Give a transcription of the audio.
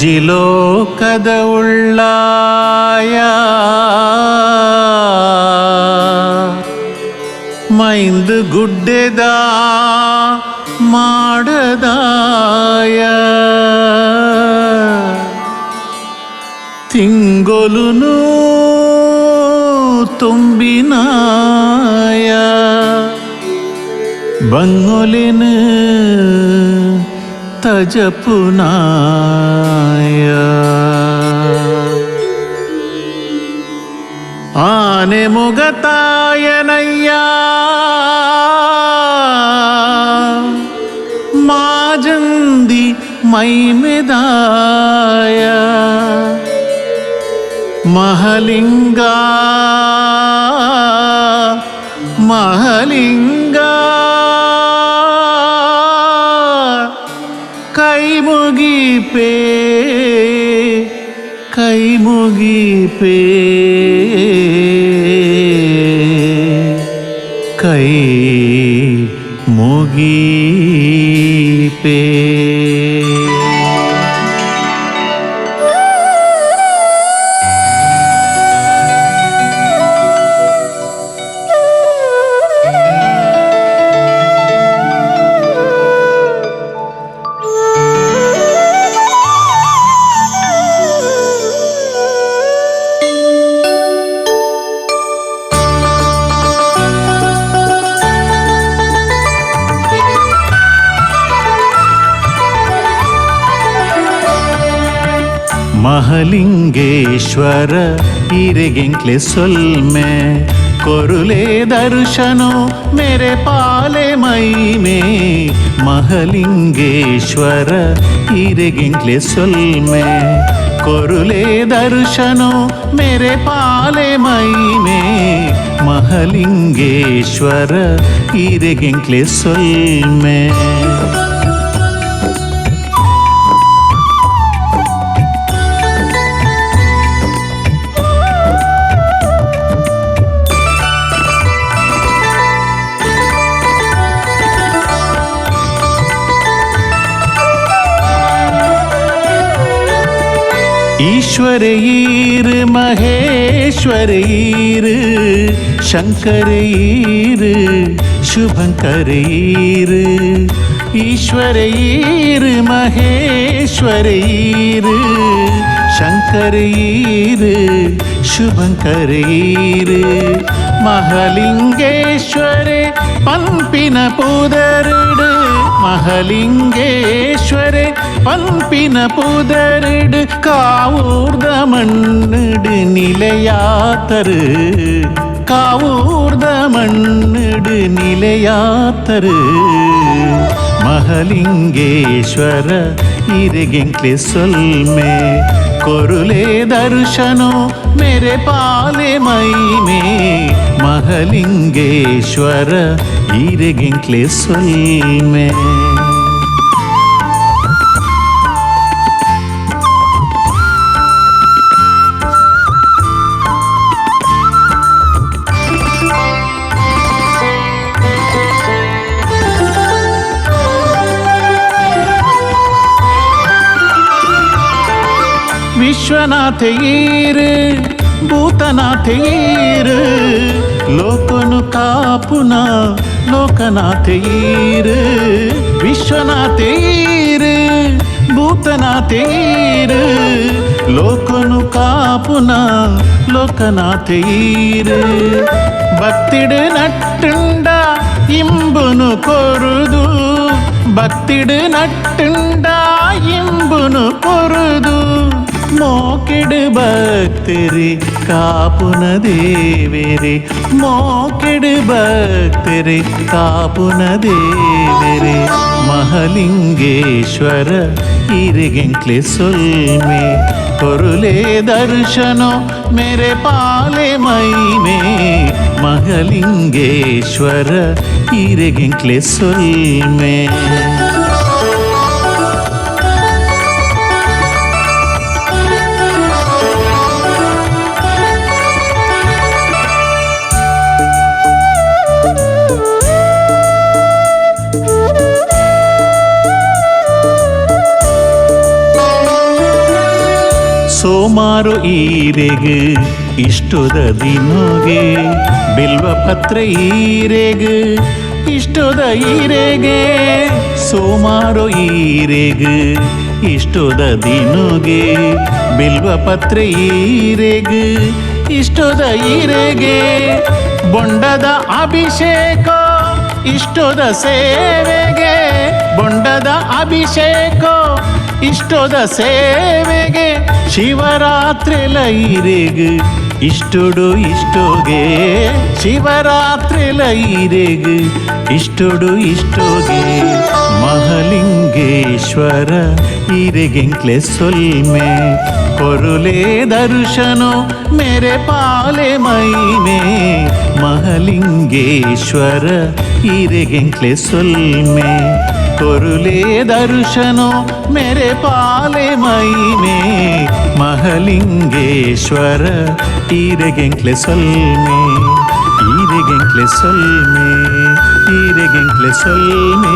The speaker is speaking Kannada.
ಜಿಲೋಕದ ಉಳ್ಳಾಯ ಮೈಂದು ಗುಡ್ಡೆದ ಮಾಡದಾಯ ತಿಂಗೊಲುನು ತುಂಬಿನಾಯ ಬಂಗೊಲಿನ ತಜಪುನಾಯ ಆನೆ ಮುಗತಾಯನಯ್ಯ ಮಾಜಂದಿ ಮೈಮೆದಾಯ ಮಹಲಿಂಗ ಮಹಲಿಂಗ ಕೈ ಮುಗಿಪೇ ಕೈ ಮುಗಿಪೇ ಕೈ ಮುಗಿಪೇ ಮಹಲಿಂಗೇಶ್ವರ ಇರೆಗೆಂಕ್ಲೆ ಸೊಲ್ಮೆ ಕೊರುಲೆ ದರ್ಶನೋ ಮೇರೆ ಪಾಲೆ ಮೈಮೆ ಮಹಲಿಂಗೇಶ್ವರ ಇರೆಗೆಂಕ್ಲೆ ಸೊಲ್ಮೆ ಕೊರುಲೆ ದರ್ಶನೋ ಮೇರೆ ಪಾಲೆ ಮೈಮೆ ಮಹಲಿಂಗೇಶ್ವರ ಇರೆಗೆಂಕ್ಲೆ ಸೊಲ್ಮೆ ஈஸ்வரீர் மகேஸ்வரீர் சங்கரீர் சுபங்கரீர் ஈஸ்வரீர் மகேஸ்வரீர் சங்கரீர் சுபங்கரீர் மகலிங்கேஸ்வரே பம்பின புதருடு மகலிங்கேஸ்வரே பம்பின புதருடு காவூர்த மண்ணிடு நிலையாத்தரு காவூர்த மண்ணிடு நிலையாத்தரு மகலிங்கேஸ்வர ಇರೆಗೆಂಕ್ಲೆ ಸೊಲ್ಮೆ ಕೊರುಲೆ ದರ್ಶನೋ ಮೇರೆ ಪಾಲೆ ಮೈಮೆ ಮಹಲಿಂಗೇಶ್ವರ ಇರೆಗೆಂಕ್ಲೆ ಸೊಲ್ಮೆ ವಿಶ್ವನಾಥೀರ್ ಭೂತನಾಥೀರ್ ಲೋಕನು ಕಾಪುನ ಲೋಕನಾಥೀರ್ ವಿಶ್ವನಾಥೀರ್ ಭೂತನಾಥೀರ್ ಲೋಕನು ಕಾಪುನ ಲೋಕನಾಥೀರ್ ಭಕ್ತಿಡು ನಟ್ಟುಂಡ ಇಂಬುನು ಕೊರುದು ಭಕ್ತಿಡು ನಟ್ಟುಂಡ ಇಂಬುನು ಕೊರುದು ಮೋಕೆಡು ಭಕ್ತರಿ ಕಾಪುನ ದೇವೇರೆ ಮೋಕೆಡು ಭಕ್ತರಿ ಕಾಪುನ ದೇವೇರೆ ಮಹಲಿಂಗೇಶ್ವರ ಇರೆಗೆಂಕ್ಲೆ ಸೊಲ್ಮೆ ಕೊರುಲೆ ದರ್ಶನೋ ಮೇರೆ ಪಾಲೆ ಮೈಮೆ ಮಹಲಿಂಗೇಶ್ವರ ಇರೆಗೆಂಕ್ಲೆ ಸೊಲ್ಮೆ ಸೋಮಾರು ಈರೆಗ್ ಇಷ್ಟದ ದಿನೋಗೆ ಬಿಲ್ವ ಪತ್ರ ಈರೆಗ್ ಇಷ್ಟದ ಈರೆಗೆ ಸೋಮಾರು ಈರೆಗ್ ಇಷ್ಟದ ದಿನೋಗೆ ಬಿಲ್ವ ಪತ್ರ ಈರೆಗ್ ಇಷ್ಟದ ಈರೆಗೆ ಬೊಂಡದ ಅಭಿಷೇಕ ಇಷ್ಟದ ಸೇವೆಗೆ ಬೊಂಡದ ಅಭಿಷೇಕ ಇಷ್ಟದ ಸೇವೆಗೆ ಶಿವರಾತ್ರಿಲ ಈರೆಗ್ ಇಷ್ಟೊಡು ಇಷ್ಟೋಗೆ ಶಿವರಾತ್ರಿಲ ಈರೆಗ್ ಇಷ್ಟೊಡು ಇಷ್ಟೋಗೆ ಮಹಲಿಂಗೇಶ್ವರ ಈರೆಗೆಂಕ್ಲೆ ಸೊಲ್ಮೆ ಕೊರುಲೆ ದರ್ಶನೋ ಮೇರೆ ಪಾಲೆ ಮೈಮೆ ಮಹಲಿಂಗೇಶ್ವರ ಈರೆಗೆಂಕ್ಲೆ ಸೊಲ್ಮೆ ಕೊರುಲೆ ದರ್ಶನೋ ಮೇರೆ ಪಾಲೆ ಮೈಮೆ ಮಹಲಿಂಗೇಶ್ವರ ಈರೆಗೆಂಕ್ಲೆ ಸೊಲ್ಮೆ ಈರೆಗೆಂಕ್ಲೆ ಸೊಲ್ಮೆ ಈರೆಗೆಂಕ್ಲೆ ಸೊಲ್ಮೆ